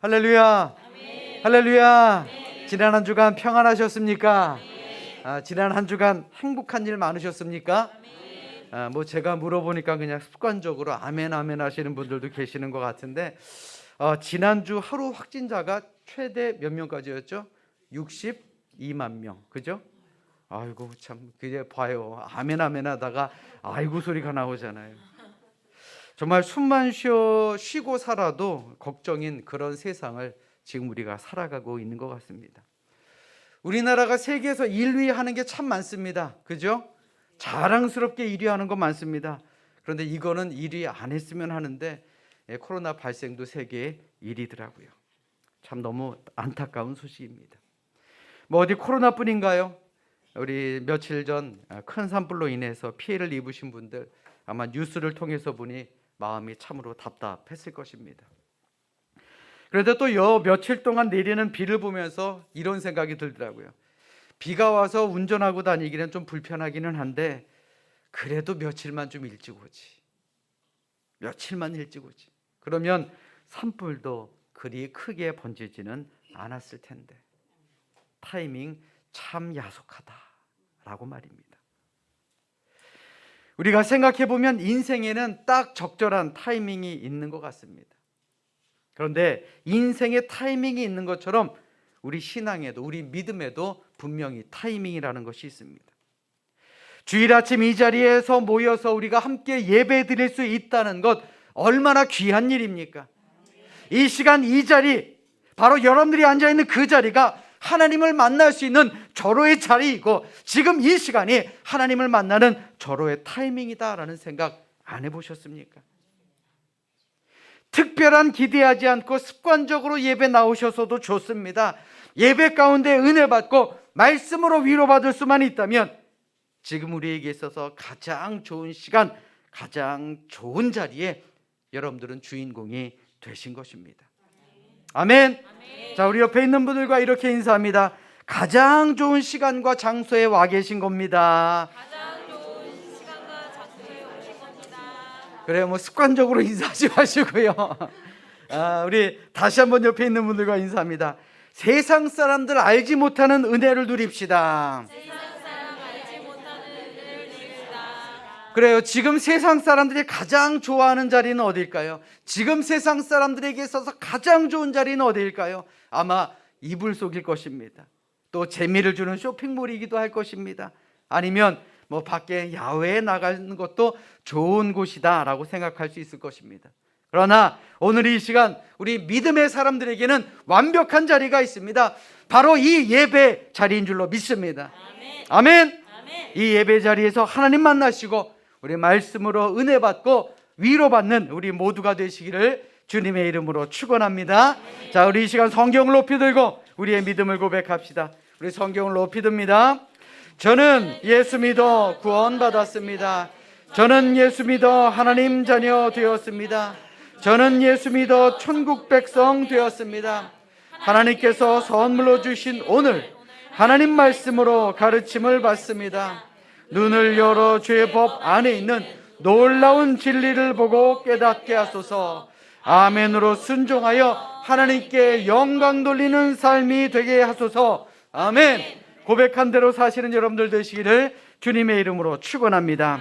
할렐루야. 아멘. 할렐루야. 네. 지난 한 주간 평안하셨습니까? 네. 지난 한 주간 행복한 일 많으셨습니까? 아멘. 제가 물어보니까 그냥 습관적으로 아멘 아멘 하시는 분들도 계시는 것 같은데, 지난주 하루 확진자가 최대 몇 명까지였죠? 62만 명, 그죠? 아이고 참, 그게 봐요, 아멘 아멘 하다가 아이고 소리가 나오잖아요. 정말 숨만 쉬고 살아도 걱정인 그런 세상을 지금 우리가 살아가고 있는 것 같습니다. 우리나라가 세계에서 1위 하는 게 참 많습니다, 그죠? 자랑스럽게 1위 하는 거 많습니다. 그런데 이거는 1위 안 했으면 하는데, 코로나 발생도 세계 1위더라고요. 참 너무 안타까운 소식입니다. 뭐 어디 코로나뿐인가요? 우리 며칠 전 큰 산불로 인해서 피해를 입으신 분들 아마 뉴스를 통해서 보니 마음이 참으로 답답했을 것입니다. 그런데 또 며칠 동안 내리는 비를 보면서 이런 생각이 들더라고요. 비가 와서 운전하고 다니기는 좀 불편하기는 한데, 그래도 며칠만 좀 일찍 오지. 며칠만 일찍 오지. 그러면 산불도 그리 크게 번지지는 않았을 텐데. 타이밍 참 야속하다라고 말입니다. 우리가 생각해 보면 인생에는 딱 적절한 타이밍이 있는 것 같습니다. 그런데 인생의 타이밍이 있는 것처럼 우리 신앙에도, 우리 믿음에도 분명히 타이밍이라는 것이 있습니다. 주일 아침 이 자리에서 모여서 우리가 함께 예배 드릴 수 있다는 것, 얼마나 귀한 일입니까? 이 시간 이 자리, 바로 여러분들이 앉아있는 그 자리가 하나님을 만날 수 있는 절호의 자리이고, 지금 이 시간이 하나님을 만나는 절호의 타이밍이다라는 생각 안 해보셨습니까? 특별한 기대하지 않고 습관적으로 예배 나오셔서도 좋습니다. 예배 가운데 은혜 받고 말씀으로 위로받을 수만 있다면 지금 우리에게 있어서 가장 좋은 시간, 가장 좋은 자리에 여러분들은 주인공이 되신 것입니다. 아멘. 아멘. 자, 우리 옆에 있는 분들과 이렇게 인사합니다. 가장 좋은 시간과 장소에 와 계신 겁니다. 가장 좋은 시간과 장소에 오신 겁니다. 그래요, 뭐 습관적으로 인사하지 마시고요. 우리 다시 한번 옆에 있는 분들과 인사합니다. 세상 사람들 알지 못하는 은혜를 누립시다. 세상 사람 알지 못하는 은혜를 누립시다. 그래요, 지금 세상 사람들이 가장 좋아하는 자리는 어디일까요? 지금 세상 사람들에게 있어서 가장 좋은 자리는 어디일까요? 아마 이불 속일 것입니다. 또 재미를 주는 쇼핑몰이기도 할 것입니다. 아니면 뭐 밖에 야외에 나가는 것도 좋은 곳이다 라고 생각할 수 있을 것입니다. 그러나 오늘 이 시간 우리 믿음의 사람들에게는 완벽한 자리가 있습니다. 바로 이 예배 자리인 줄로 믿습니다. 아멘. 아멘. 아멘. 이 예배 자리에서 하나님 만나시고 우리 말씀으로 은혜 받고 위로받는 우리 모두가 되시기를 주님의 이름으로 축원합니다. 자, 우리 이 시간 성경을 높이 들고 우리의 믿음을 고백합시다. 우리 성경을 높이 듭니다. 저는 예수 믿어 구원받았습니다. 저는 예수 믿어 하나님 자녀 되었습니다. 저는 예수 믿어 천국 백성 되었습니다. 하나님께서 선물로 주신 오늘 하나님 말씀으로 가르침을 받습니다. 눈을 열어 주의 법 안에 있는 놀라운 진리를 보고 깨닫게 하소서. 아멘으로 순종하여 하나님께 영광 돌리는 삶이 되게 하소서. 아멘. 고백한 대로 사시는 여러분들 되시기를 주님의 이름으로 축원합니다.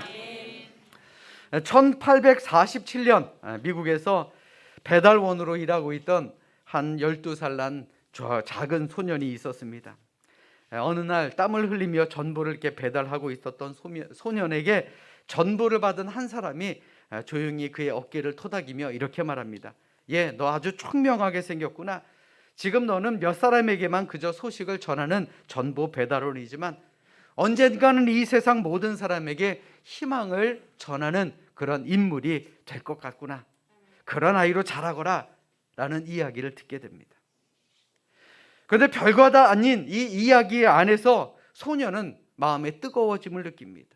1847년 미국에서 배달원으로 일하고 있던 한 12살 난 작은 소년이 있었습니다. 어느 날 땀을 흘리며 전보를 이렇게 배달하고 있었던 소년에게 전보를 받은 한 사람이 조용히 그의 어깨를 토닥이며 이렇게 말합니다. 예, 너 아주 총명하게 생겼구나. 지금 너는 몇 사람에게만 그저 소식을 전하는 전보 배달원이지만 언젠가는 이 세상 모든 사람에게 희망을 전하는 그런 인물이 될 것 같구나. 그런 아이로 자라거라 라는 이야기를 듣게 됩니다. 그런데 별거 다 아닌 이 이야기 안에서 소년은 마음에 뜨거워짐을 느낍니다.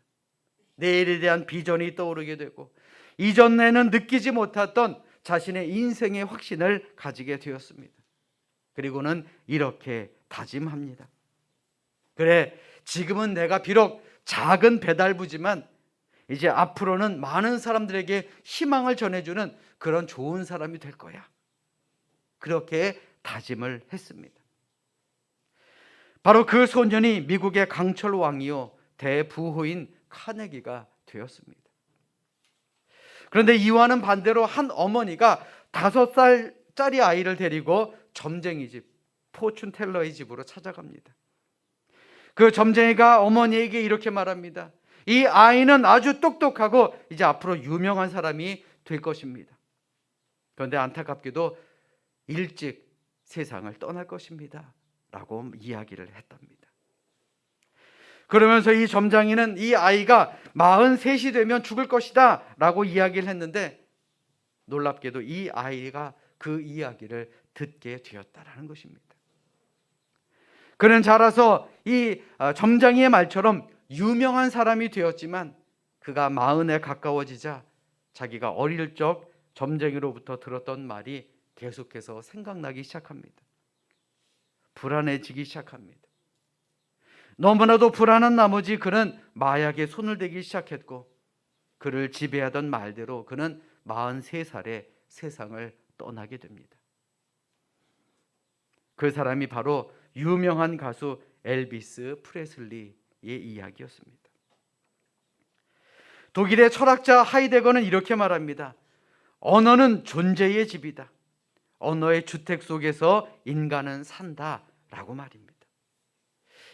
내일에 대한 비전이 떠오르게 되고 이전에는 느끼지 못했던 자신의 인생의 확신을 가지게 되었습니다. 그리고는 이렇게 다짐합니다. 그래, 지금은 내가 비록 작은 배달부지만 이제 앞으로는 많은 사람들에게 희망을 전해주는 그런 좋은 사람이 될 거야. 그렇게 다짐을 했습니다. 바로 그 소년이 미국의 강철 왕이요 대부호인 카네기가 되었습니다. 그런데 이와는 반대로 한 어머니가 5살짜리 아이를 데리고 점쟁이 집, 포춘 텔러의 집으로 찾아갑니다. 그 점쟁이가 어머니에게 이렇게 말합니다. 이 아이는 아주 똑똑하고 이제 앞으로 유명한 사람이 될 것입니다. 그런데 안타깝게도 일찍 세상을 떠날 것입니다 라고 이야기를 했답니다. 그러면서 이 점장이는 이 아이가 43이 되면 죽을 것이다 라고 이야기를 했는데, 놀랍게도 이 아이가 그 이야기를 듣게 되었다라는 것입니다. 그는 자라서 이 점장이의 말처럼 유명한 사람이 되었지만, 그가 40에 가까워지자 자기가 어릴 적 점쟁이로부터 들었던 말이 계속해서 생각나기 시작합니다. 불안해지기 시작합니다. 너무나도 불안한 나머지 그는 마약에 손을 대기 시작했고, 그를 지배하던 말대로 그는 43살에 세상을 떠나게 됩니다. 그 사람이 바로 유명한 가수 엘비스 프레슬리의 이야기였습니다. 독일의 철학자 하이데거는 이렇게 말합니다. 언어는 존재의 집이다. 언어의 주택 속에서 인간은 산다 라고 말입니다.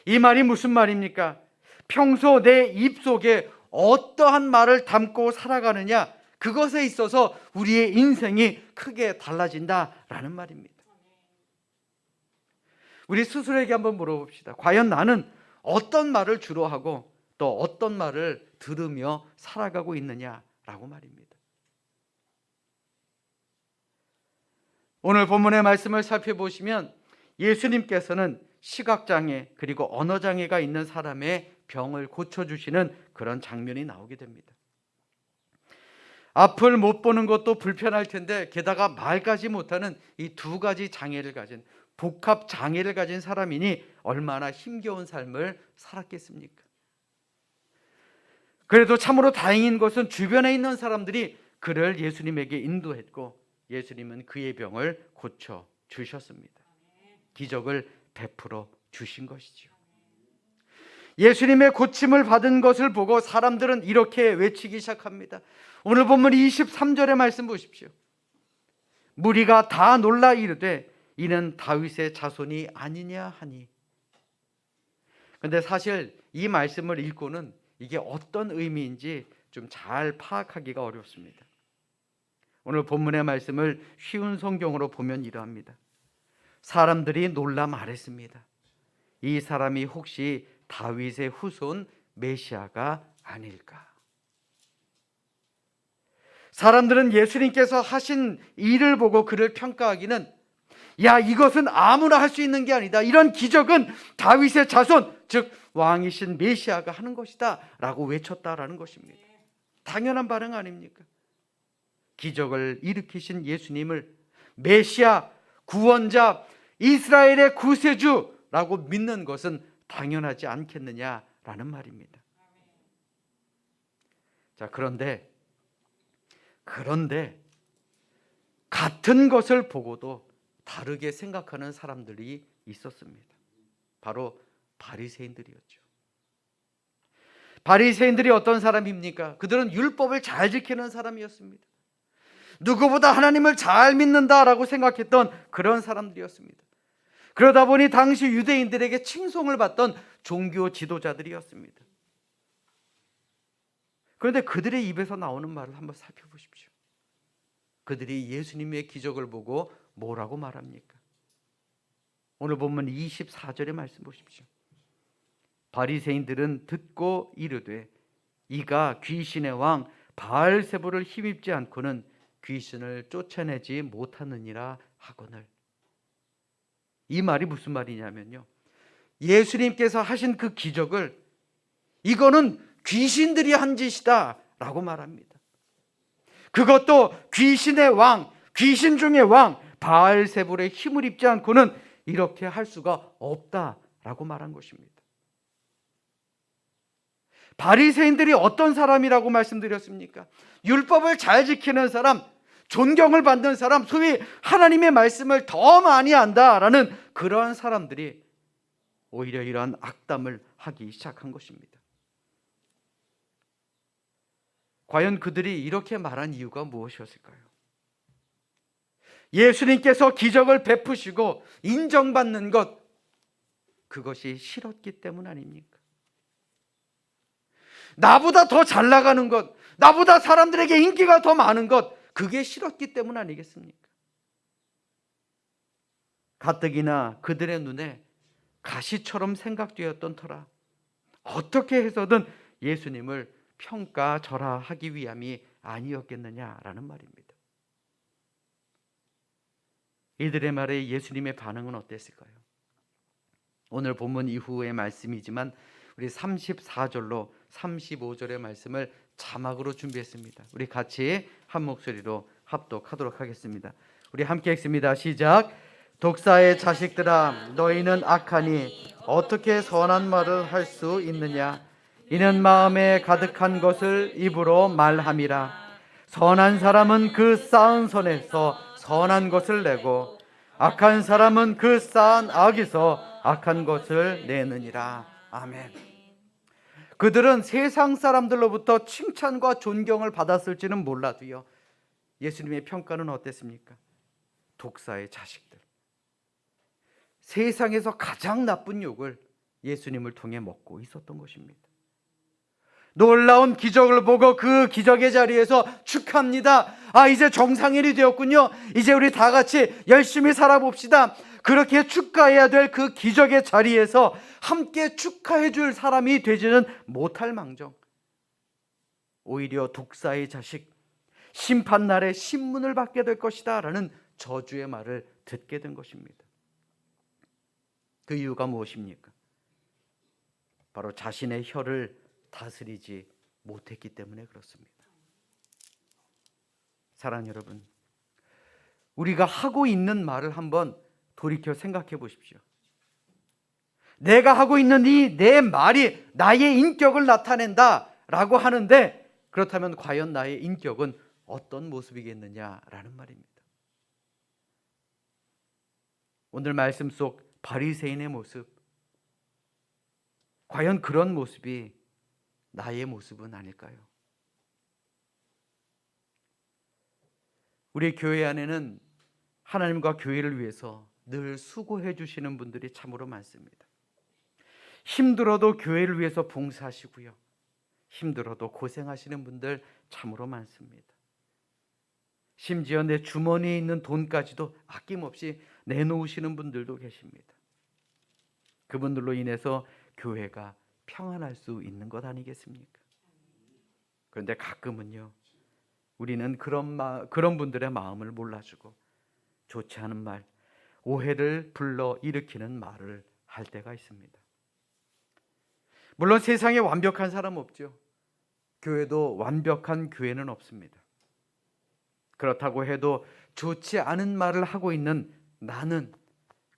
이 말이 무슨 말입니까? 평소 내 입속에 어떠한 말을 담고 살아가느냐, 그것에 있어서 우리의 인생이 크게 달라진다라는 말입니다. 우리 스스로에게 한번 물어봅시다. 과연 나는 어떤 말을 주로 하고 또 어떤 말을 들으며 살아가고 있느냐라고 말입니다. 오늘 본문의 말씀을 살펴보시면 예수님께서는 시각장애 그리고 언어장애가 있는 사람의 병을 고쳐주시는 그런 장면이 나오게 됩니다. 앞을 못 보는 것도 불편할 텐데 게다가 말까지 못하는 이 2가지 장애를 가진, 복합 장애를 가진 사람이니 얼마나 힘겨운 삶을 살았겠습니까? 그래도 참으로 다행인 것은 주변에 있는 사람들이 그를 예수님에게 인도했고, 예수님은 그의 병을 고쳐 주셨습니다. 기적을 베풀어 주신 것이죠. 예수님의 고침을 받은 것을 보고 사람들은 이렇게 외치기 시작합니다. 오늘 본문 23절의 말씀 보십시오. 무리가 다 놀라 이르되 이는 다윗의 자손이 아니냐 하니. 그런데 사실 이 말씀을 읽고는 이게 어떤 의미인지 좀 잘 파악하기가 어렵습니다. 오늘 본문의 말씀을 쉬운 성경으로 보면 이러합니다. 사람들이 놀라 말했습니다. 이 사람이 혹시 다윗의 후손 메시아가 아닐까? 사람들은 예수님께서 하신 일을 보고 그를 평가하기는, 야, 이것은 아무나 할 수 있는 게 아니다. 이런 기적은 다윗의 자손, 즉 왕이신 메시아가 하는 것이다 라고 외쳤다라는 것입니다. 당연한 반응 아닙니까? 기적을 일으키신 예수님을 메시아, 구원자, 이스라엘의 구세주라고 믿는 것은 당연하지 않겠느냐라는 말입니다. 자, 그런데 같은 것을 보고도 다르게 생각하는 사람들이 있었습니다. 바로 바리새인들이었죠. 바리새인들이 어떤 사람입니까? 그들은 율법을 잘 지키는 사람이었습니다. 누구보다 하나님을 잘 믿는다라고 생각했던 그런 사람들이었습니다. 그러다 보니 당시 유대인들에게 칭송을 받던 종교 지도자들이었습니다. 그런데 그들의 입에서 나오는 말을 한번 살펴보십시오. 그들이 예수님의 기적을 보고 뭐라고 말합니까? 오늘 본문 24절의 말씀 보십시오. 바리새인들은 듣고 이르되 이가 귀신의 왕 바알세불을 힘입지 않고는 귀신을 쫓아내지 못하느니라 하거늘. 이 말이 무슨 말이냐면요, 예수님께서 하신 그 기적을 이거는 귀신들이 한 짓이다 라고 말합니다. 그것도 귀신의 왕, 귀신 중의 왕 바알세불의 힘을 입지 않고는 이렇게 할 수가 없다라고 말한 것입니다. 바리새인들이 어떤 사람이라고 말씀드렸습니까? 율법을 잘 지키는 사람, 존경을 받는 사람, 소위 하나님의 말씀을 더 많이 안다라는 그러한 사람들이 오히려 이러한 악담을 하기 시작한 것입니다. 과연 그들이 이렇게 말한 이유가 무엇이었을까요? 예수님께서 기적을 베푸시고 인정받는 것, 그것이 싫었기 때문 아닙니까? 나보다 더 잘 나가는 것, 나보다 사람들에게 인기가 더 많은 것, 그게 싫었기 때문 아니겠습니까? 가뜩이나 그들의 눈에 가시처럼 생각되었던 터라 어떻게 해서든 예수님을 평가절하하기 위함이 아니었겠느냐라는 말입니다. 이들의 말에 예수님의 반응은 어땠을까요? 오늘 본문 이후의 말씀이지만 우리 34절로 35절의 말씀을 자막으로 준비했습니다. 우리 같이 한 목소리로 합독하도록 하겠습니다. 우리 함께 읽습니다. 시작. 독사의 자식들아, 너희는 악하니 어떻게 선한 말을 할 수 있느냐? 이는 마음에 가득한 것을 입으로 말함이라. 선한 사람은 그 쌓은 선에서 선한 것을 내고 악한 사람은 그 쌓은 악에서 악한 것을 내느니라. 아멘. 그들은 세상 사람들로부터 칭찬과 존경을 받았을지는 몰라도요, 예수님의 평가는 어땠습니까? 독사의 자식들, 세상에서 가장 나쁜 욕을 예수님을 통해 먹고 있었던 것입니다. 놀라운 기적을 보고 그 기적의 자리에서 축하합니다. 이제 정상인이 되었군요. 이제 우리 다 같이 열심히 살아봅시다. 그렇게 축하해야 될 그 기적의 자리에서 함께 축하해 줄 사람이 되지는 못할 망정, 오히려 독사의 자식, 심판날에 신문을 받게 될 것이다 라는 저주의 말을 듣게 된 것입니다. 그 이유가 무엇입니까? 바로 자신의 혀를 다스리지 못했기 때문에 그렇습니다. 사랑하는 여러분, 우리가 하고 있는 말을 한번 돌이켜 생각해 보십시오. 내가 하고 있는 이 내 말이 나의 인격을 나타낸다 라고 하는데, 그렇다면 과연 나의 인격은 어떤 모습이겠느냐라는 말입니다. 오늘 말씀 속 바리새인의 모습, 과연 그런 모습이 나의 모습은 아닐까요? 우리 교회 안에는 하나님과 교회를 위해서 늘 수고해 주시는 분들이 참으로 많습니다. 힘들어도 교회를 위해서 봉사하시고요, 힘들어도 고생하시는 분들 참으로 많습니다. 심지어 내 주머니에 있는 돈까지도 아낌없이 내놓으시는 분들도 계십니다. 그분들로 인해서 교회가 평안할 수 있는 것 아니겠습니까? 그런데 가끔은요, 우리는 그런 분들의 마음을 몰라주고 좋지 않은 말, 오해를 불러 일으키는 말을 할 때가 있습니다. 물론 세상에 완벽한 사람 없죠. 교회도 완벽한 교회는 없습니다. 그렇다고 해도 좋지 않은 말을 하고 있는 나는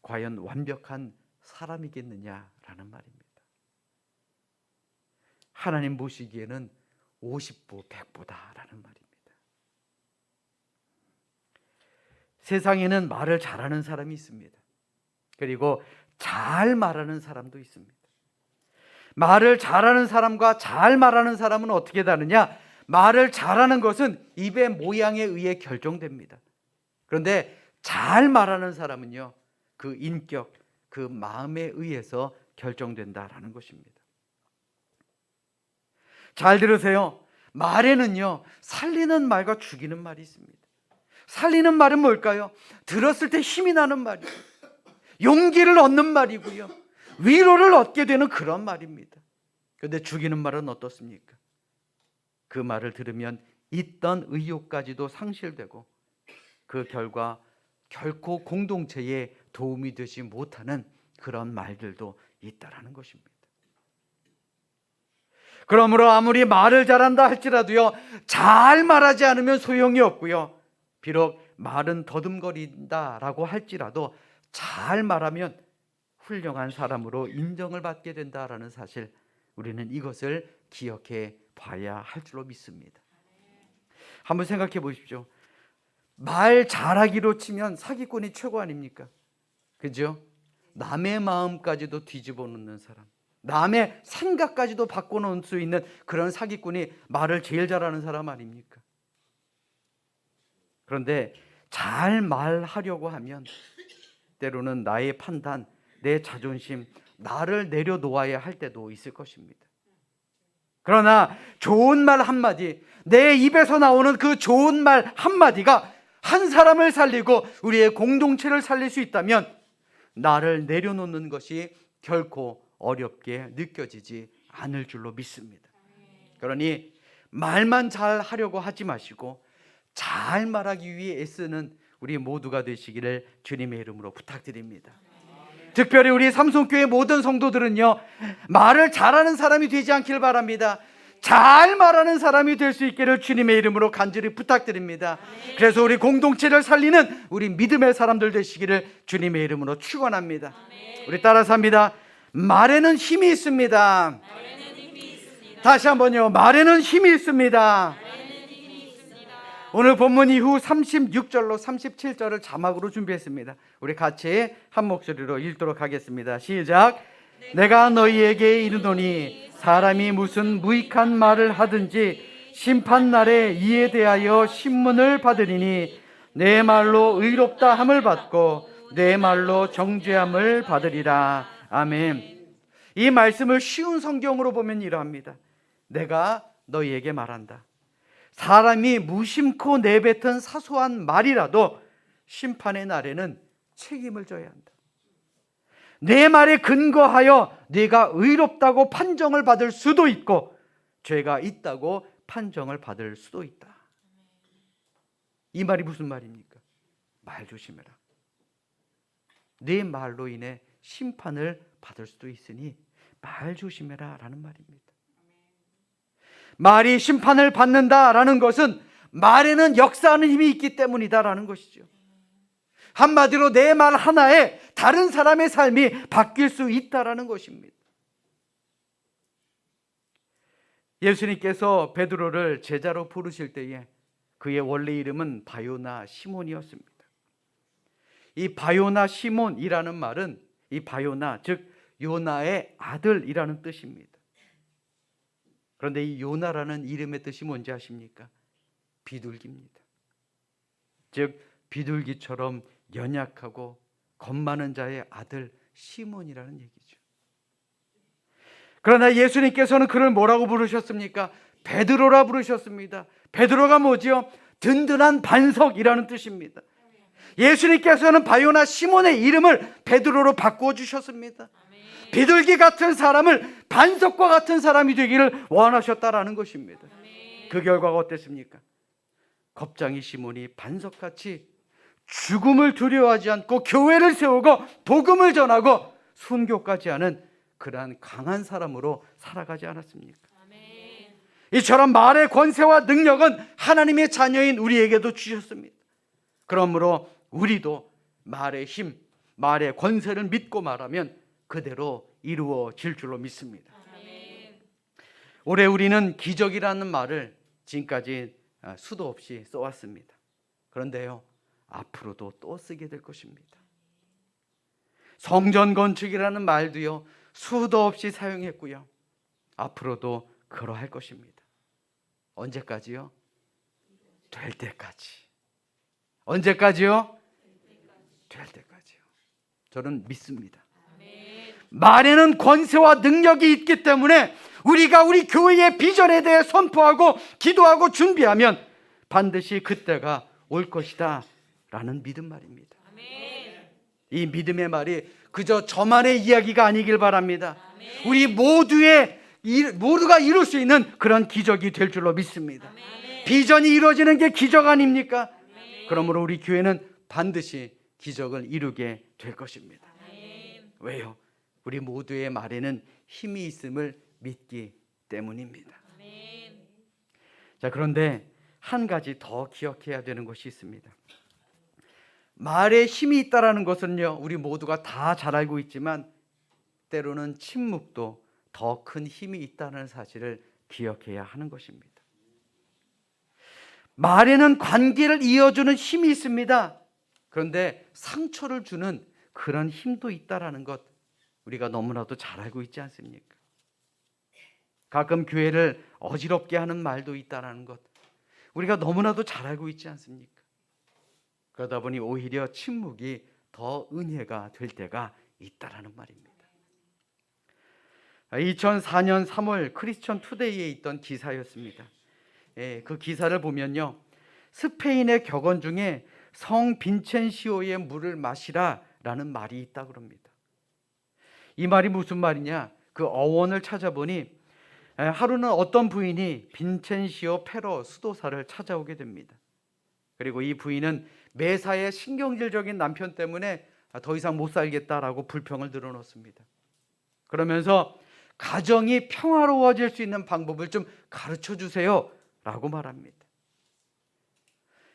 과연 완벽한 사람이겠느냐라는 말입니다. 하나님 보시기에는 50보 100보다라는 말입니다. 세상에는 말을 잘하는 사람이 있습니다. 그리고 잘 말하는 사람도 있습니다. 말을 잘하는 사람과 잘 말하는 사람은 어떻게 다르냐? 말을 잘하는 것은 입의 모양에 의해 결정됩니다. 그런데 잘 말하는 사람은요, 그 인격, 그 마음에 의해서 결정된다라는 것입니다. 잘 들으세요. 말에는요, 살리는 말과 죽이는 말이 있습니다. 살리는 말은 뭘까요? 들었을 때 힘이 나는 말이에요. 용기를 얻는 말이고요, 위로를 얻게 되는 그런 말입니다. 그런데 죽이는 말은 어떻습니까? 그 말을 들으면 있던 의욕까지도 상실되고 그 결과 결코 공동체에 도움이 되지 못하는 그런 말들도 있다라는 것입니다. 그러므로 아무리 말을 잘한다 할지라도요, 잘 말하지 않으면 소용이 없고요, 비록 말은 더듬거린다라고 할지라도 잘 말하면 훌륭한 사람으로 인정을 받게 된다라는 사실, 우리는 이것을 기억해 봐야 할 줄로 믿습니다. 한번 생각해 보십시오. 말 잘하기로 치면 사기꾼이 최고 아닙니까? 그죠? 남의 마음까지도 뒤집어 놓는 사람, 남의 생각까지도 바꿔놓을 수 있는 그런 사기꾼이 말을 제일 잘하는 사람 아닙니까? 그런데 잘 말하려고 하면 때로는 나의 판단, 내 자존심, 나를 내려놓아야 할 때도 있을 것입니다. 그러나 좋은 말 한마디, 내 입에서 나오는 그 좋은 말 한마디가 한 사람을 살리고 우리의 공동체를 살릴 수 있다면 나를 내려놓는 것이 결코 어렵게 느껴지지 않을 줄로 믿습니다. 그러니 말만 잘 하려고 하지 마시고 잘 말하기 위해 애쓰는 우리 모두가 되시기를 주님의 이름으로 부탁드립니다. 특별히 우리 삼성교회 모든 성도들은요, 말을 잘하는 사람이 되지 않길 바랍니다. 잘 말하는 사람이 될 수 있기를 주님의 이름으로 간절히 부탁드립니다. 그래서 우리 공동체를 살리는 우리 믿음의 사람들 되시기를 주님의 이름으로 축원합니다. 우리 따라서 합니다. 말에는 힘이 있습니다. 다시 한번요. 말에는 힘이 있습니다. 오늘 본문 이후 36절로 37절을 자막으로 준비했습니다. 우리 같이 한 목소리로 읽도록 하겠습니다. 시작. 내가 너희에게 이르노니 사람이 무슨 무익한 말을 하든지 심판날에 이에 대하여 신문을 받으리니 내 말로 의롭다 함을 받고 내 말로 정죄함을 받으리라. 아멘. 이 말씀을 쉬운 성경으로 보면 이러합니다. 내가 너희에게 말한다. 사람이 무심코 내뱉은 사소한 말이라도 심판의 날에는 책임을 져야 한다. 내 말에 근거하여 네가 의롭다고 판정을 받을 수도 있고 죄가 있다고 판정을 받을 수도 있다. 이 말이 무슨 말입니까? 말 조심해라. 네 말로 인해 심판을 받을 수도 있으니 말 조심해라 라는 말입니다. 말이 심판을 받는다라는 것은 말에는 역사하는 힘이 있기 때문이다라는 것이죠. 한마디로 내 말 하나에 다른 사람의 삶이 바뀔 수 있다라는 것입니다. 예수님께서 베드로를 제자로 부르실 때에 그의 원래 이름은 바요나 시몬이었습니다. 이 바요나 시몬이라는 말은 이 바요나 즉 요나의 아들이라는 뜻입니다. 그런데 이 요나라는 이름의 뜻이 뭔지 아십니까? 비둘기입니다. 즉 비둘기처럼 연약하고 겁 많은 자의 아들 시몬이라는 얘기죠. 그러나 예수님께서는 그를 뭐라고 부르셨습니까? 베드로라 부르셨습니다. 베드로가 뭐지요? 든든한 반석이라는 뜻입니다. 예수님께서는 바요나 시몬의 이름을 베드로로 바꾸어 주셨습니다. 비둘기 같은 사람을 반석과 같은 사람이 되기를 원하셨다라는 것입니다. 그 결과가 어땠습니까? 겁쟁이 시몬이 반석같이 죽음을 두려워하지 않고 교회를 세우고 복음을 전하고 순교까지 하는 그러한 강한 사람으로 살아가지 않았습니까? 이처럼 말의 권세와 능력은 하나님의 자녀인 우리에게도 주셨습니다. 그러므로 우리도 말의 힘, 말의 권세를 믿고 말하면 그대로 이루어질 줄로 믿습니다. 올해 우리는 기적이라는 말을 지금까지 수도 없이 써왔습니다. 그런데요, 앞으로도 또 쓰게 될 것입니다. 성전 건축이라는 말도요, 수도 없이 사용했고요, 앞으로도 그러할 것입니다. 언제까지요? 될 때까지. 언제까지요? 될 때까지요. 저는 믿습니다. 말에는 권세와 능력이 있기 때문에 우리가 우리 교회의 비전에 대해 선포하고 기도하고 준비하면 반드시 그때가 올 것이다 라는 믿음 말입니다. 이 믿음의 말이 그저 저만의 이야기가 아니길 바랍니다. 우리 모두가 이룰 수 있는 그런 기적이 될 줄로 믿습니다. 비전이 이루어지는 게 기적 아닙니까? 그러므로 우리 교회는 반드시 기적을 이루게 될 것입니다. 왜요? 우리 모두의 말에는 힘이 있음을 믿기 때문입니다. 자, 그런데 한 가지 더 기억해야 되는 것이 있습니다. 말에 힘이 있다라는 것은요, 우리 모두가 다 잘 알고 있지만 때로는 침묵도 더 큰 힘이 있다는 사실을 기억해야 하는 것입니다. 말에는 관계를 이어주는 힘이 있습니다. 그런데 상처를 주는 그런 힘도 있다라는 것 우리가 너무나도 잘 알고 있지 않습니까? 가끔 교회를 어지럽게 하는 말도 있다라는 것 우리가 너무나도 잘 알고 있지 않습니까? 그러다 보니 오히려 침묵이 더 은혜가 될 때가 있다라는 말입니다. 2004년 3월 크리스천 투데이에 있던 기사였습니다. 그 기사를 보면요, 스페인의 격언 중에 성 빈첸시오의 물을 마시라 라는 말이 있다고 합니다. 이 말이 무슨 말이냐, 그 어원을 찾아보니 하루는 어떤 부인이 빈첸시오 페로 수도사를 찾아오게 됩니다. 그리고 이 부인은 매사에 신경질적인 남편 때문에 더 이상 못 살겠다라고 불평을 늘어놓습니다. 그러면서 가정이 평화로워질 수 있는 방법을 좀 가르쳐 주세요 라고 말합니다.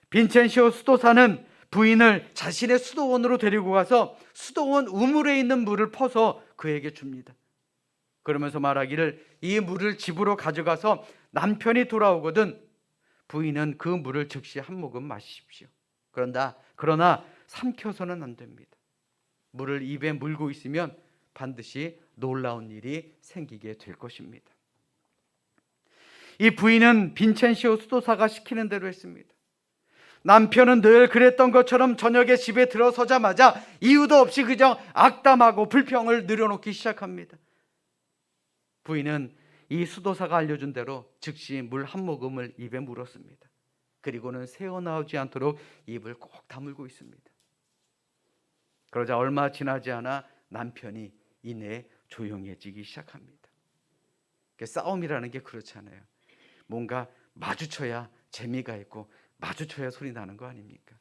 빈첸시오 수도사는 부인을 자신의 수도원으로 데리고 가서 수도원 우물에 있는 물을 퍼서 그에게 줍니다. 그러면서 말하기를 이 물을 집으로 가져가서 남편이 돌아오거든 부인은 그 물을 즉시 한 모금 마시십시오. 그러나 삼켜서는 안 됩니다. 물을 입에 물고 있으면 반드시 놀라운 일이 생기게 될 것입니다. 이 부인은 빈첸시오 수도사가 시키는 대로 했습니다. 남편은 늘 그랬던 것처럼 저녁에 집에 들어서자마자 이유도 없이 그저 악담하고 불평을 늘어놓기 시작합니다. 부인은 이 수도사가 알려준 대로 즉시 물 한 모금을 입에 물었습니다. 그리고는 새어나오지 않도록 입을 꼭 다물고 있습니다. 그러자 얼마 지나지 않아 남편이 이내 조용해지기 시작합니다. 싸움이라는 게 그렇잖아요. 뭔가 마주쳐야 재미가 있고 마주쳐야 소리 나는 거 아닙니까?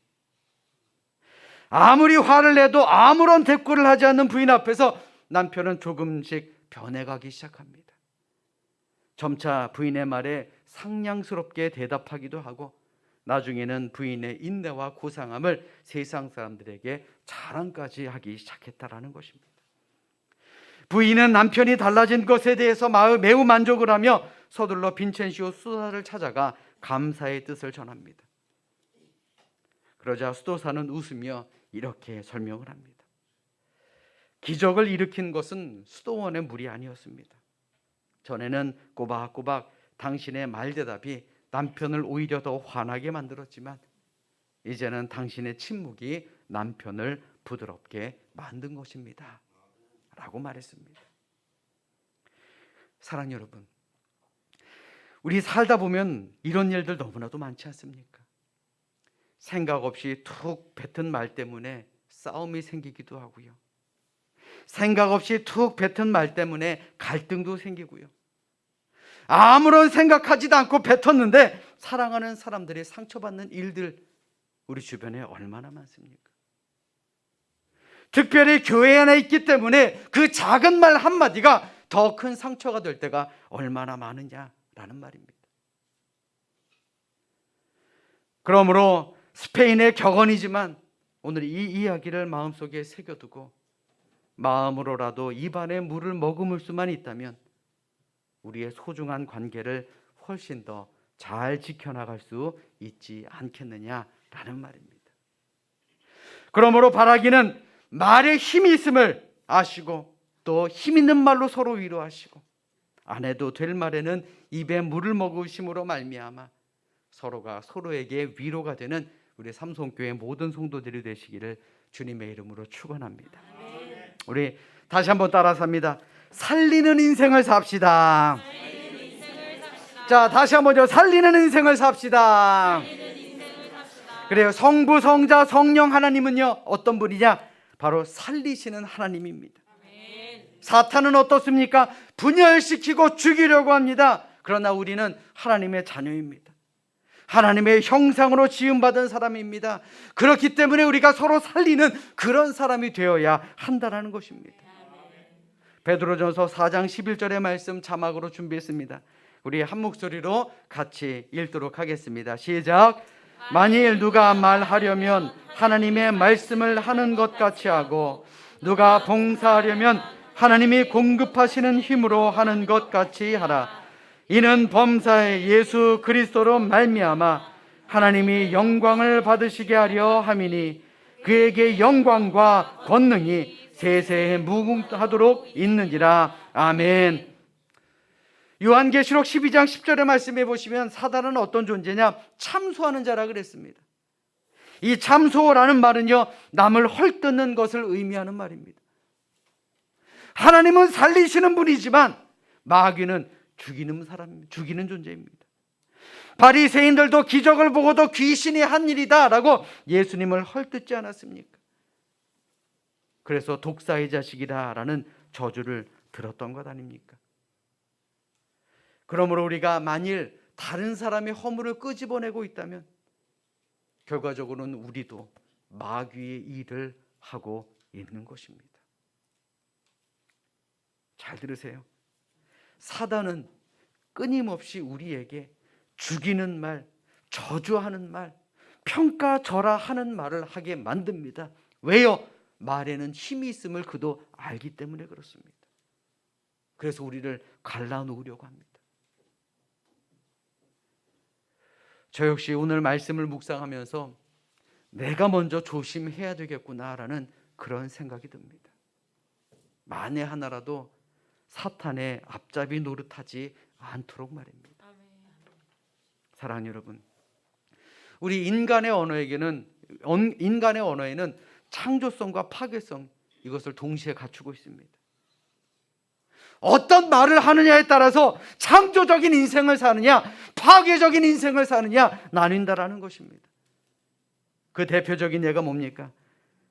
아무리 화를 내도 아무런 대꾸를 하지 않는 부인 앞에서 남편은 조금씩 변해가기 시작합니다. 점차 부인의 말에 상냥스럽게 대답하기도 하고 나중에는 부인의 인내와 고상함을 세상 사람들에게 자랑까지 하기 시작했다라는 것입니다. 부인은 남편이 달라진 것에 대해서 매우 만족을 하며 서둘러 빈첸시오 수도사를 찾아가 감사의 뜻을 전합니다. 그러자 수도사는 웃으며 이렇게 설명을 합니다. 기적을 일으킨 것은 수도원의 물이 아니었습니다. 전에는 꼬박꼬박 당신의 말대답이 남편을 오히려 더 화나게 만들었지만 이제는 당신의 침묵이 남편을 부드럽게 만든 것입니다 라고 말했습니다. 사랑하는 여러분, 우리 살다 보면 이런 일들 너무나도 많지 않습니까? 생각 없이 툭 뱉은 말 때문에 싸움이 생기기도 하고요, 생각 없이 툭 뱉은 말 때문에 갈등도 생기고요, 아무런 생각하지도 않고 뱉었는데 사랑하는 사람들이 상처받는 일들 우리 주변에 얼마나 많습니까? 특별히 교회 안에 있기 때문에 그 작은 말 한마디가 더 큰 상처가 될 때가 얼마나 많으냐라는 말입니다. 그러므로 스페인의 격언이지만 오늘 이 이야기를 마음속에 새겨두고 마음으로라도 입안에 물을 머금을 수만 있다면 우리의 소중한 관계를 훨씬 더 잘 지켜나갈 수 있지 않겠느냐라는 말입니다. 그러므로 바라기는 말에 힘이 있음을 아시고 또 힘 있는 말로 서로 위로하시고 안 해도 될 말에는 입에 물을 먹으심으로 말미암아 서로가 서로에게 위로가 되는 우리 삼성교회 모든 성도들이 되시기를 주님의 이름으로 축원합니다. 우리 다시 한번 따라서 합니다. 살리는 인생을 삽시다. 자, 다시 한번요. 살리는 인생을 삽시다. 그래요. 성부, 성자, 성령 하나님은요 어떤 분이냐? 바로 살리시는 하나님입니다. 사탄은 어떻습니까? 분열시키고 죽이려고 합니다. 그러나 우리는 하나님의 자녀입니다. 하나님의 형상으로 지음받은 사람입니다. 그렇기 때문에 우리가 서로 살리는 그런 사람이 되어야 한다는 것입니다. 베드로전서 4장 11절의 말씀 자막으로 준비했습니다. 우리 한 목소리로 같이 읽도록 하겠습니다. 시작. 만일 누가 말하려면 하나님의 말씀을 하는 것 같이 하고 누가 봉사하려면 하나님이 공급하시는 힘으로 하는 것 같이 하라. 이는 범사의 예수 그리스도로 말미암아 하나님이 영광을 받으시게 하려 함이니 그에게 영광과 권능이 세세에 무궁하도록 있는지라. 아멘. 요한계시록 12장 10절의 말씀에 보시면 사단은 어떤 존재냐? 참소하는 자라 그랬습니다. 이 참소라는 말은요, 남을 헐뜯는 것을 의미하는 말입니다. 하나님은 살리시는 분이지만 마귀는 죽이는 사람입니다. 죽이는 존재입니다. 바리새인들도 기적을 보고도 귀신이 한 일이다 라고 예수님을 헐뜯지 않았습니까? 그래서 독사의 자식이다 라는 저주를 들었던 것 아닙니까? 그러므로 우리가 만일 다른 사람의 허물을 끄집어내고 있다면 결과적으로는 우리도 마귀의 일을 하고 있는 것입니다. 잘 들으세요. 사단은 끊임없이 우리에게 죽이는 말, 저주하는 말, 평가절하하는 말을 하게 만듭니다. 왜요? 말에는 힘이 있음을 그도 알기 때문에 그렇습니다. 그래서 우리를 갈라놓으려고 합니다. 저 역시 오늘 말씀을 묵상하면서 내가 먼저 조심해야 되겠구나라는 그런 생각이 듭니다. 만에 하나라도 사탄의 앞잡이 노릇하지 않도록 말입니다. 사랑하는 여러분, 우리 인간의 언어에는 창조성과 파괴성, 이것을 동시에 갖추고 있습니다. 어떤 말을 하느냐에 따라서 창조적인 인생을 사느냐, 파괴적인 인생을 사느냐 나뉜다라는 것입니다. 그 대표적인 예가 뭡니까?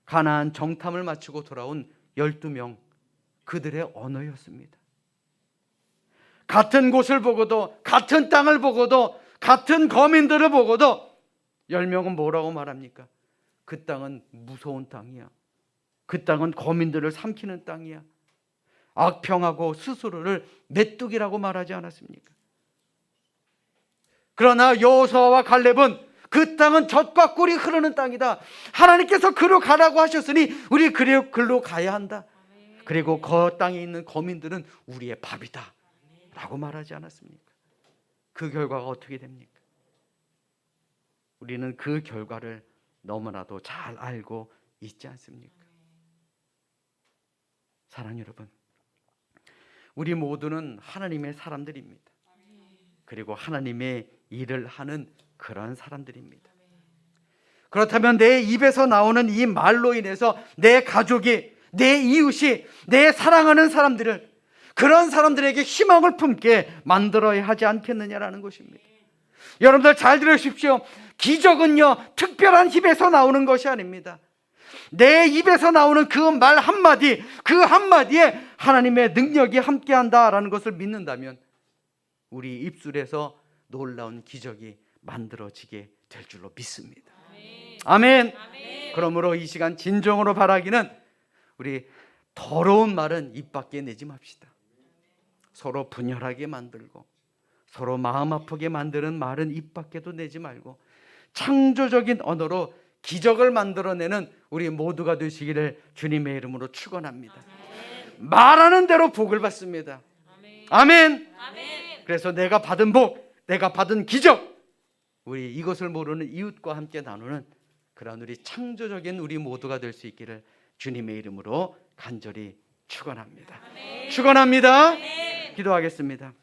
가나안 정탐을 마치고 돌아온 12명, 그들의 언어였습니다. 같은 곳을 보고도, 같은 땅을 보고도, 같은 거민들을 보고도 10명은 뭐라고 말합니까? 그 땅은 무서운 땅이야. 그 땅은 거민들을 삼키는 땅이야. 악평하고 스스로를 메뚜기라고 말하지 않았습니까? 그러나 여호수아와 갈렙은 그 땅은 젖과 꿀이 흐르는 땅이다. 하나님께서 그로 가라고 하셨으니 우리 그로 가야 한다. 그리고 그 땅에 있는 거민들은 우리의 밥이다 라고 말하지 않았습니까? 그 결과가 어떻게 됩니까? 우리는 그 결과를 너무나도 잘 알고 있지 않습니까? 사랑하는 여러분, 우리 모두는 하나님의 사람들입니다. 그리고 하나님의 일을 하는 그런 사람들입니다. 그렇다면 내 입에서 나오는 이 말로 인해서 내 가족이, 내 이웃이, 내 사랑하는 사람들을, 그런 사람들에게 희망을 품게 만들어야 하지 않겠느냐라는 것입니다. 여러분들 잘 들으십시오. 기적은요, 특별한 입에서 나오는 것이 아닙니다. 내 입에서 나오는 그 말 한마디, 그 한마디에 하나님의 능력이 함께한다라는 것을 믿는다면 우리 입술에서 놀라운 기적이 만들어지게 될 줄로 믿습니다. 아멘. 아멘. 그러므로 이 시간 진정으로 바라기는 우리 더러운 말은 입 밖에 내지 맙시다. 서로 분열하게 만들고 서로 마음 아프게 만드는 말은 입 밖에도 내지 말고 창조적인 언어로 기적을 만들어내는 우리 모두가 되시기를 주님의 이름으로 축원합니다. 말하는 대로 복을 받습니다. 아멘. 아멘. 그래서 내가 받은 복, 내가 받은 기적, 우리 이것을 모르는 이웃과 함께 나누는 그런 우리 창조적인 우리 모두가 될 수 있기를 주님의 이름으로 간절히 축원합니다. 축원합니다. 기도하겠습니다.